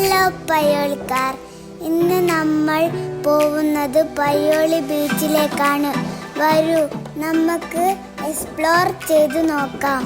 Hello പയ്യോളിക്കാർ, ഇന്ന് നമ്മൾ പോകുന്നത് പയ്യോളി ബീച്ചിലേക്കാണ്. വരൂ, നമുക്ക് എക്സ്പ്ലോർ ചെയ്തു നോക്കാം.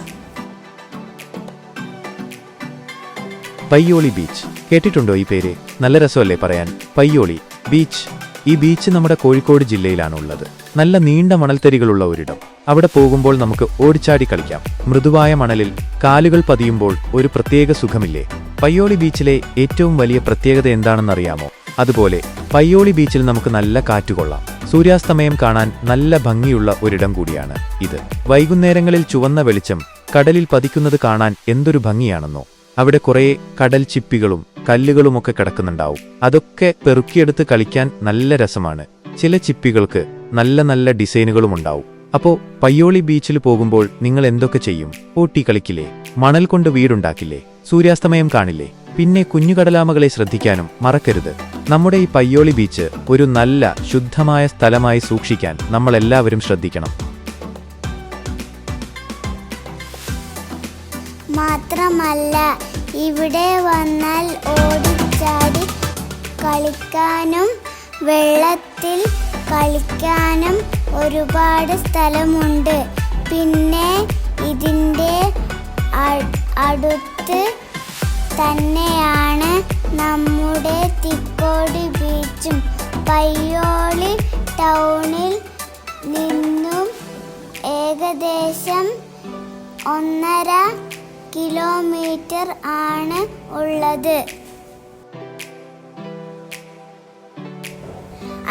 പയ്യോളി ബീച്ച് കേട്ടിട്ടുണ്ടോ? ഈ പേര് നല്ല രസമല്ലേ പറയാൻ. പയ്യോളി ബീച്ച്. ഈ ബീച്ച് നമ്മുടെ കോഴിക്കോട് ജില്ലയിലാണുള്ളത്. നല്ല നീണ്ട മണൽത്തരികളുള്ള ഒരിടം. അവിടെ പോകുമ്പോൾ നമുക്ക് ഓടിച്ചാടി കളിക്കാം. മൃദുവായ മണലിൽ കാലുകൾ പതിയുമ്പോൾ ഒരു പ്രത്യേക സുഖമില്ലേ? പയ്യോളി ബീച്ചിലെ ഏറ്റവും വലിയ പ്രത്യേകത എന്താണെന്നറിയാമോ? അതുപോലെ പയ്യോളി ബീച്ചിൽ നമുക്ക് നല്ല കാറ്റുകൊള്ളാം. സൂര്യാസ്തമയം കാണാൻ നല്ല ഭംഗിയുള്ള ഒരിടം കൂടിയാണ് ഇത്. വൈകുന്നേരങ്ങളിൽ ചുവന്ന വെളിച്ചം കടലിൽ പതിക്കുന്നത് കാണാൻ എന്തൊരു ഭംഗിയാണെന്നോ. അവിടെ കുറേ കടൽ ചിപ്പികളും കല്ലുകളുമൊക്കെ കിടക്കുന്നുണ്ടാവും. അതൊക്കെ പെറുക്കിയെടുത്ത് കളിക്കാൻ നല്ല രസമാണ്. ചില ചിപ്പികൾക്ക് നല്ല നല്ല ഡിസൈനുകളും ഉണ്ടാവും. അപ്പോ പയ്യോളി ബീച്ചിൽ പോകുമ്പോൾ നിങ്ങൾ എന്തൊക്കെ ചെയ്യും? ഓട്ടി കളിക്കില്ലേ? മണൽ കൊണ്ട് വീടുണ്ടാക്കില്ലേ? സൂര്യാസ്തമയം കാണില്ലേ? പിന്നെ കുഞ്ഞുകടലാമകളെ ശ്രദ്ധിക്കാനും മറക്കരുത്. നമ്മുടെ ഈ പയ്യോളി ബീച്ച് ഒരു നല്ല ശുദ്ധമായ സ്ഥലമായി സൂക്ഷിക്കാൻ നമ്മളെല്ലാവരും ശ്രദ്ധിക്കണം. മാത്രമല്ല, ഇവിടെ വന്നാൽ ഓടിച്ചാടി കളിക്കാനും വെള്ളത്തിൽ കളിക്കാനും ഒരുപാട് സ്ഥലമുണ്ട്. പിന്നെ ഇതിൻ്റെ അടുത്ത് തന്നെയാണ് നമ്മുടെ തിക്കോടി ബീച്ചും. പയ്യോളി ടൗണിൽ നിന്നും ഏകദേശം 1.5 കിലോമീറ്റർ ആണ് ഉള്ളത്.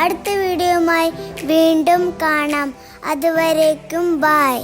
അടുത്ത വീഡിയോയുമായി വീണ്ടും കാണാം. അതുവരേക്കും ബൈ.